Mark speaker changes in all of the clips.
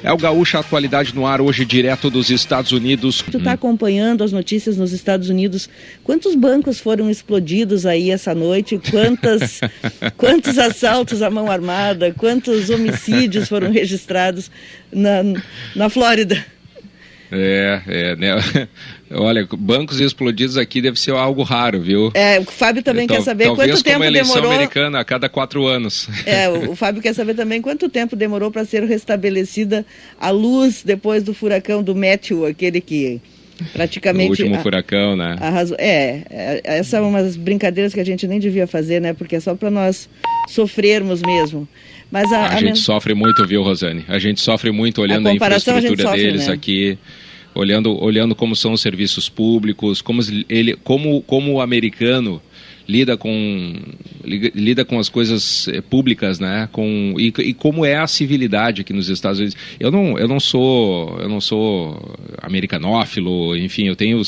Speaker 1: É o Gaúcha Atualidade no ar, hoje direto dos Estados Unidos.
Speaker 2: Tu está acompanhando as notícias nos Estados Unidos. Quantos bancos foram explodidos aí essa noite? Quantos assaltos à mão armada? Quantos homicídios foram registrados na Flórida?
Speaker 1: Né? Olha, bancos explodidos aqui deve ser algo raro, viu?
Speaker 2: O Fábio também quer saber quanto tempo demorou...
Speaker 1: Talvez como a eleição americana a cada 4 anos.
Speaker 2: O Fábio quer saber também quanto tempo demorou para ser restabelecida a luz depois do furacão do Matthew, aquele que praticamente...
Speaker 1: O último furacão, né?
Speaker 2: Arrasou. Essas são umas brincadeiras que a gente nem devia fazer, né? Porque é só para nós sofrermos mesmo. Mas
Speaker 1: a gente sofre muito, viu, Rosane? A gente sofre muito olhando a infraestrutura deles, né? Aqui, olhando como são os serviços públicos, como o americano lida com as coisas públicas, né? E como é a civilidade aqui nos Estados Unidos. Eu não sou americanófilo, enfim, eu tenho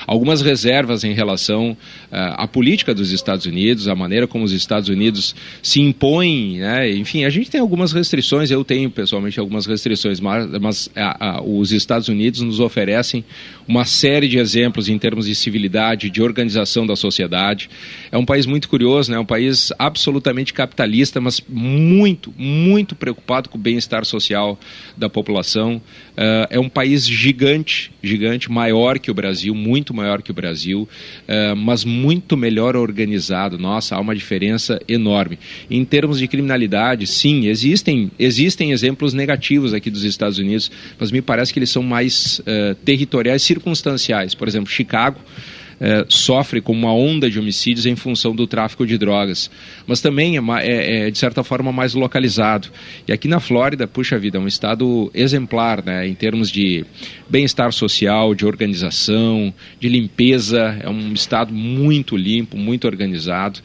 Speaker 1: algumas reservas em relação à política dos Estados Unidos, a maneira como os Estados Unidos se impõem, né? Enfim, a gente tem algumas restrições, eu tenho pessoalmente algumas restrições, mas os Estados Unidos nos oferecem uma série de exemplos em termos de civilidade, de organização da sociedade. É um país muito curioso, né? É um país absolutamente capitalista, mas muito, muito preocupado com o bem-estar social da população. É um país gigante, maior que o Brasil, muito maior que o Brasil, mas muito melhor organizado. Nossa, há uma diferença enorme. Em termos de criminalidade, sim, existem exemplos negativos aqui dos Estados Unidos, mas me parece que eles são mais territoriais, circunstanciais. Por exemplo, Chicago sofre com uma onda de homicídios em função do tráfico de drogas, mas também é de certa forma mais localizado. E aqui na Flórida, puxa vida, é um estado exemplar, né, em termos de bem-estar social, de organização, de limpeza. É um estado muito limpo, muito organizado.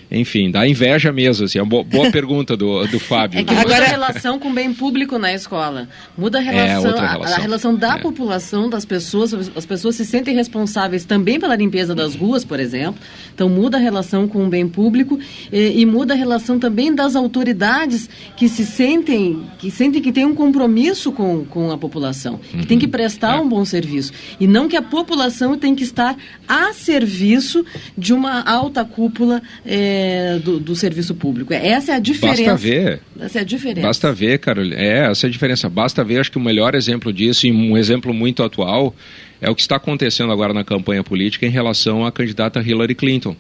Speaker 1: Enfim, dá inveja mesmo, assim, é uma boa pergunta do Fábio.
Speaker 3: É que muda a relação com o bem público na escola, muda a relação da população, das pessoas, as pessoas se sentem responsáveis também pela limpeza das ruas, por exemplo, então muda a relação com o bem público e muda a relação também das autoridades que sentem que tem um compromisso com a população, que tem que prestar um bom serviço, e não que a população tem que estar a serviço de uma alta cúpula do serviço público. Essa é a diferença.
Speaker 1: Basta ver.
Speaker 3: Essa é a diferença.
Speaker 1: Basta ver, Carol. Essa é a diferença. Basta ver, acho que o melhor exemplo disso, e um exemplo muito atual, é o que está acontecendo agora na campanha política em relação à candidata Hillary Clinton.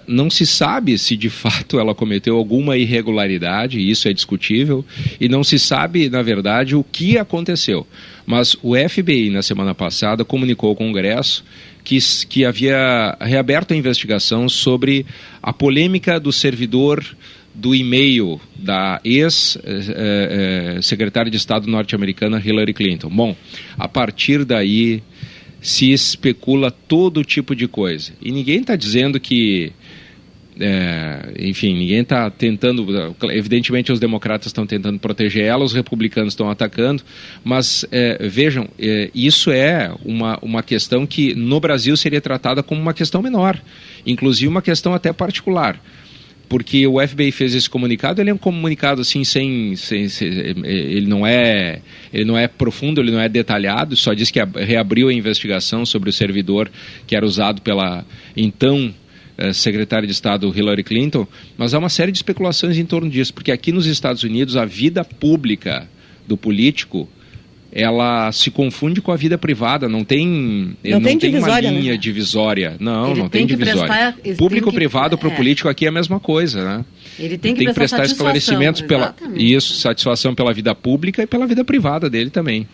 Speaker 1: Não se sabe se de fato ela cometeu alguma irregularidade, isso é discutível, e não se sabe, na verdade, o que aconteceu. Mas o FBI, na semana passada, comunicou ao Congresso que havia reaberto a investigação sobre a polêmica do servidor do e-mail da ex-secretária de Estado norte-americana Hillary Clinton. Bom, a partir daí se especula todo tipo de coisa. E ninguém está dizendo que... enfim, ninguém está tentando... Evidentemente os democratas estão tentando proteger ela, os republicanos estão atacando, mas vejam, isso é uma questão que no Brasil seria tratada como uma questão menor, inclusive uma questão até particular, porque o FBI fez esse comunicado. Ele é um comunicado assim, ele não é profundo, ele não é detalhado, só diz que reabriu a investigação sobre o servidor que era usado pela então secretária de Estado Hillary Clinton, mas há uma série de especulações em torno disso, porque aqui nos Estados Unidos a vida pública do político, ela se confunde com a vida privada, não tem uma linha, né, divisória. Não tem divisória. Público-privado para o político aqui é a mesma coisa, né?
Speaker 3: Ele tem que
Speaker 1: prestar esclarecimentos satisfação pela vida pública e pela vida privada dele também.